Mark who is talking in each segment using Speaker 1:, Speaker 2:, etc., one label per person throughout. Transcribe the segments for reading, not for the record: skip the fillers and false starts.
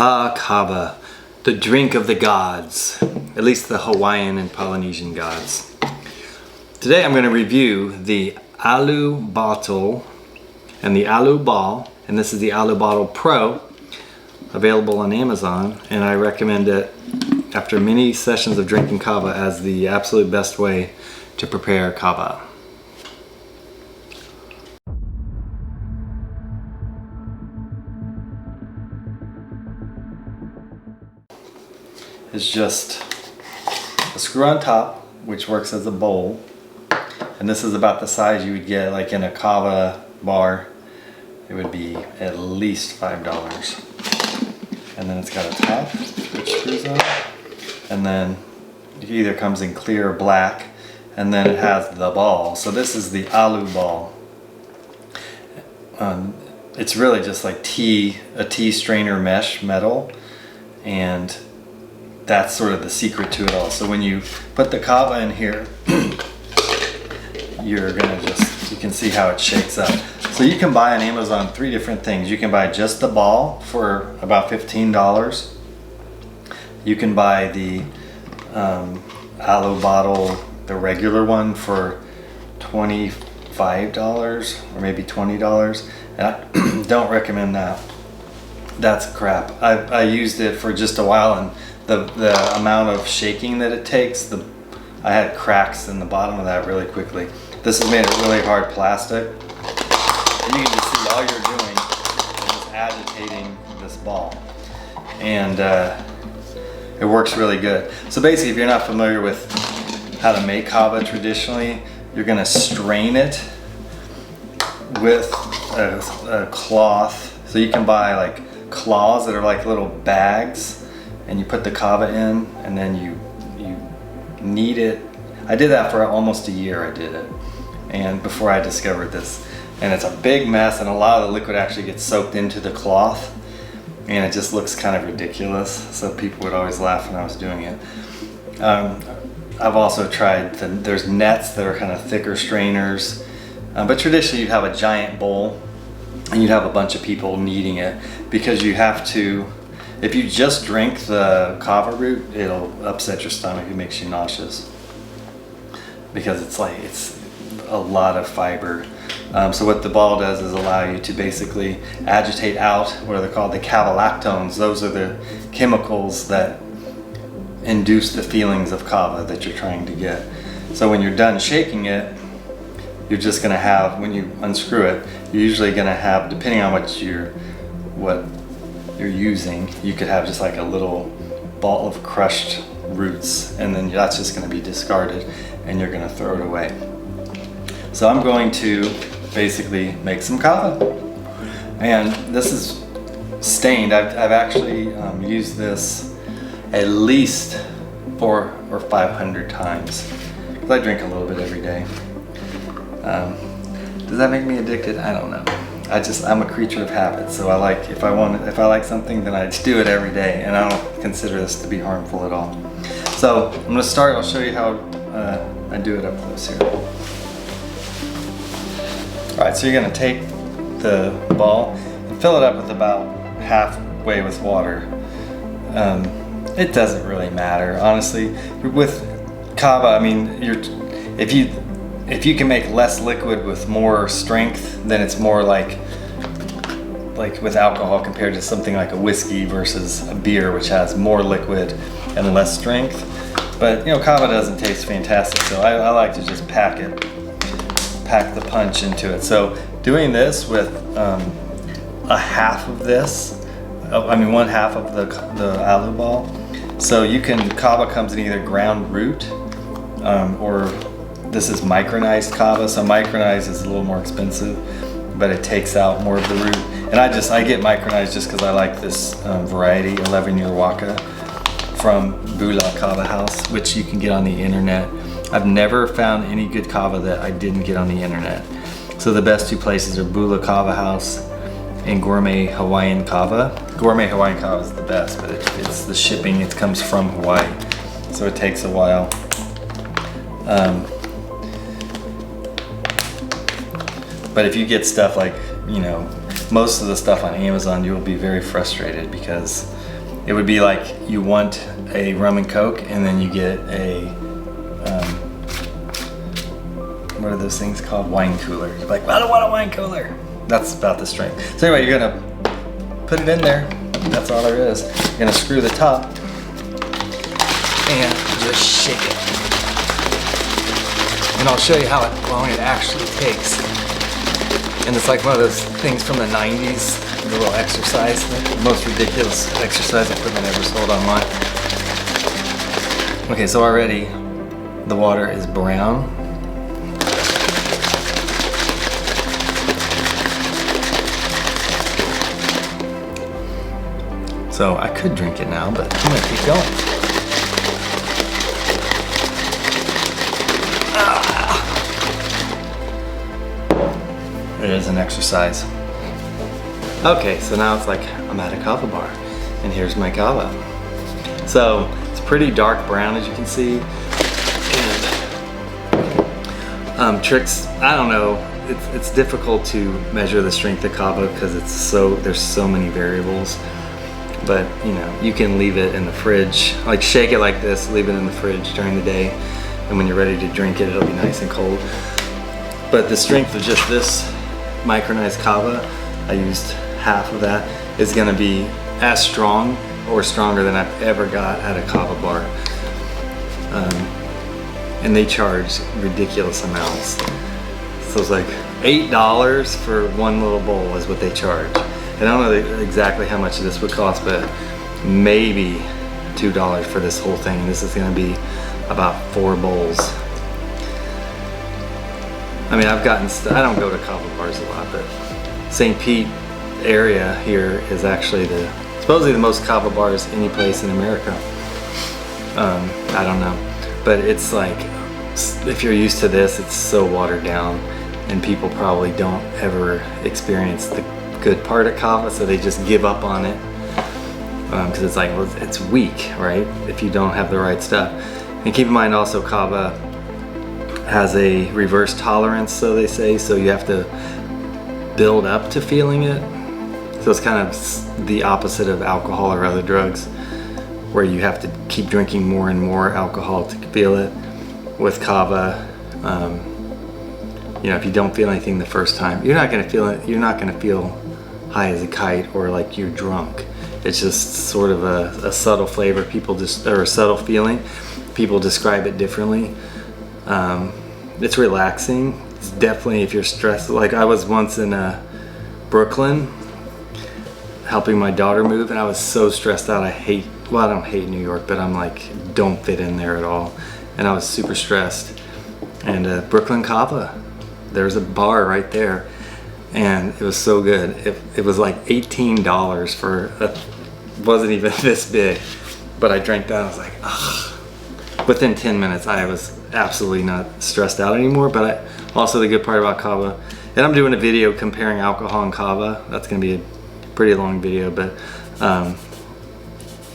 Speaker 1: Ah, Kava, the drink of the gods, at least the Hawaiian and Polynesian gods. Today I'm going to review the AlluBottle and the AlluBottle, and this is the AlluBottle Pro, available on Amazon, and I recommend it after many sessions of drinking Kava as the absolute best way to prepare Kava. It's just a screw on top, which works as a bowl, and this is about the size you would get like in a Kava bar. It would be at least $5. And then it's got a top which screws on, and then it either comes in clear or black, and then it has the ball. So this is the AlluBottle. It's really just like a tea strainer mesh metal, and that's sort of the secret to it all. So when you put the Kava in here, you're gonna you can see how it shakes up. So you can buy on Amazon 3 different things. You can buy just the ball for about $15. You can buy the AlluBottle, the regular one, for $25 or maybe $20. And I don't recommend that. That's crap. I used it for just a while, and the amount of shaking that it takes, I had cracks in the bottom of that really quickly. This is made of really hard plastic, and you can just see all you're doing is agitating this ball, and it works really good. So basically, if you're not familiar with how to make Kava traditionally, you're going to strain it with a cloth. So you can buy like claws that are like little bags, and you put the Kava in, and then you knead it. I did that for almost a year. I did it, and before I discovered this, and it's a big mess, and a lot of the liquid actually gets soaked into the cloth, and it just looks kind of ridiculous. So people would always laugh when I was doing it. I've also tried there's nets that are kind of thicker strainers, but traditionally you'd have a giant bowl, and you'd have a bunch of people kneading it, because you have to. If you just drink the Kava root, it'll upset your stomach. It makes you nauseous because it's a lot of fiber. So what the ball does is allow you to basically agitate out what are called the cavalactones. Those are the chemicals that induce the feelings of Kava that you're trying to get. So when you're done shaking it, you're just going to have, when you unscrew it, you're usually going to have, depending on what you're using, you could have just like a little ball of crushed roots, and then that's just going to be discarded, and you're going to throw it away. So I'm going to basically make some Kava, and this is stained. I've actually used this at least 400 or 500 times, because I drink a little bit every day. Does that make me addicted? I don't know. I'm a creature of habit, so if I like something, then I do it every day, and I don't consider this to be harmful at all. So I'm gonna start. I'll show you how I do it up close here. All right, so you're gonna take the ball and fill it up with about halfway with water. It doesn't really matter, honestly. With Kava, I mean, if you can make less liquid with more strength, then it's more like with alcohol compared to something like a whiskey versus a beer, which has more liquid and less strength. But Kava doesn't taste fantastic, so I like to just pack the punch into it. So doing this with a half of this, one half of the AlluBottle. So Kava comes in either ground root or this is micronized Kava. So micronized is a little more expensive, but it takes out more of the root. And I get micronized just because I like this variety, 11-year Waka from Bula Kava House, which you can get on the internet. I've never found any good Kava that I didn't get on the internet. So the best two places are Bula Kava House and Gourmet Hawaiian Kava. Gourmet Hawaiian Kava is the best, but it's the shipping. It comes from Hawaii, so it takes a while. But if you get stuff like, most of the stuff on Amazon, you'll be very frustrated because it would be like you want a rum and coke, and then you get a what are those things called? Wine cooler. You're like, well, I don't want a wine cooler. That's about the strength. So anyway, you're gonna put it in there. That's all there is. You're gonna screw the top and just shake it. And I'll show you how long it actually takes. And it's like one of those things from the 90s, the little exercise, the most ridiculous exercise equipment ever sold online. Okay, so already the water is brown. So I could drink it now, but I'm gonna keep going. It is an exercise. Okay, so now it's like I'm at a kava bar, and here's my kava. So it's pretty dark brown, as you can see. And tricks, I don't know. It's difficult to measure the strength of kava because there's so many variables. But you know, you can leave it in the fridge, like shake it like this, leave it in the fridge during the day, and when you're ready to drink it, it'll be nice and cold. But the strength of just this micronized kava, I used half of that, is gonna be as strong or stronger than I've ever got at a kava bar. And they charge ridiculous amounts. So it's like $8 for one little bowl is what they charge. I don't know exactly how much this would cost, but maybe $2 for this whole thing. This is gonna be about 4 bowls. I mean, I don't go to kava bars a lot, but St. Pete area here is actually supposedly the most kava bars any place in America. I don't know, but it's like, if you're used to this, it's so watered down, and people probably don't ever experience the good part of kava, so they just give up on it because it's like, well, it's weak, right? If you don't have the right stuff. And keep in mind also, kava has a reverse tolerance, so they say, so you have to build up to feeling it. So it's kind of the opposite of alcohol or other drugs, where you have to keep drinking more and more alcohol to feel it. With kava, you know, if you don't feel anything the first time, you're not gonna feel it. You're not gonna feel high as a kite or like you're drunk. It's just sort of a subtle flavor. Or a subtle feeling. People describe it differently. It's relaxing. It's definitely, if you're stressed. Like I was once in Brooklyn helping my daughter move, and I was so stressed out. I don't hate New York, but I'm like, don't fit in there at all. And I was super stressed. And Brooklyn Kava, there's a bar right there, and it was so good. It was like $18 for wasn't even this big, but I drank that. I was like, ugh. Within 10 minutes, I was absolutely not stressed out anymore. But also the good part about kava, and I'm doing a video comparing alcohol and kava. That's gonna be a pretty long video, but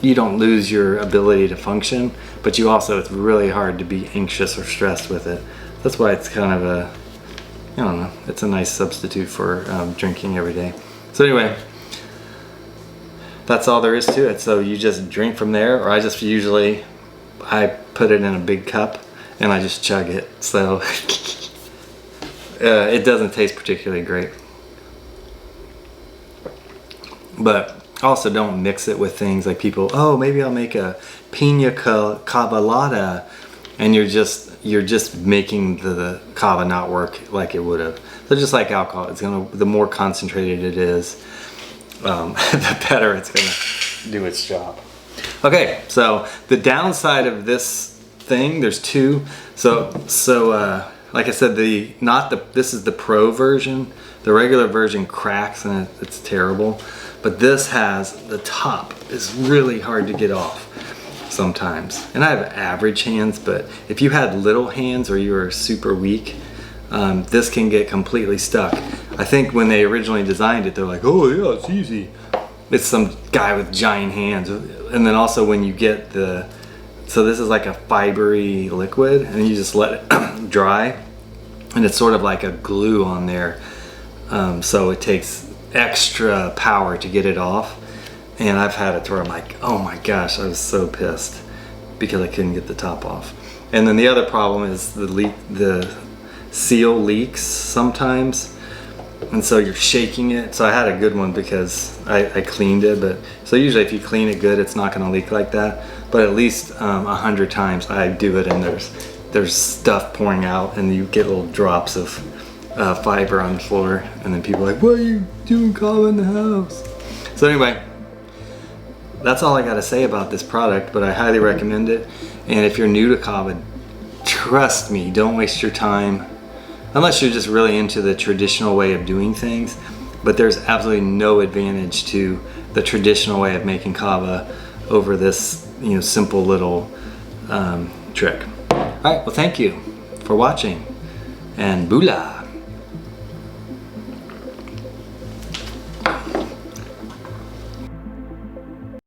Speaker 1: you don't lose your ability to function, but it's really hard to be anxious or stressed with it. That's why it's kind of I don't know, it's a nice substitute for drinking every day. So anyway, that's all there is to it. So you just drink from there, or I put it in a big cup and I just chug it. So it doesn't taste particularly great. But also don't mix it with things like people, oh, maybe I'll make a pina colada, and you're just making the kava not work like it would have. So just like alcohol, the more concentrated it is, the better it's gonna do its job. Okay, so the downside of this thing, there's two. So like I said, this is the pro version. The regular version cracks and it's terrible. But this the top is really hard to get off sometimes. And I have average hands, but if you had little hands or you were super weak, this can get completely stuck. I think when they originally designed it, they're like, oh yeah, it's easy. It's some guy with giant hands. And then also when you get so this is like a fibery liquid, and you just let it dry, and it's sort of like a glue on there. So it takes extra power to get it off, And I've had it to where I'm like, oh my gosh, I was so pissed because I couldn't get the top off. And then the other problem is the seal leaks sometimes. And so you're shaking it. So I had a good one because I cleaned it, but so usually if you clean it good, it's not gonna leak like that. But at least 100 times I do it and there's stuff pouring out and you get little drops of fiber on the floor. And then people are like, what are you doing Kava in the house? So anyway, that's all I got to say about this product, but I highly recommend it. And if you're new to Kava, trust me, don't waste your time, unless you're just really into the traditional way of doing things. But there's absolutely no advantage to the traditional way of making Kava over this, simple little trick. All right, well, thank you for watching, and boolah.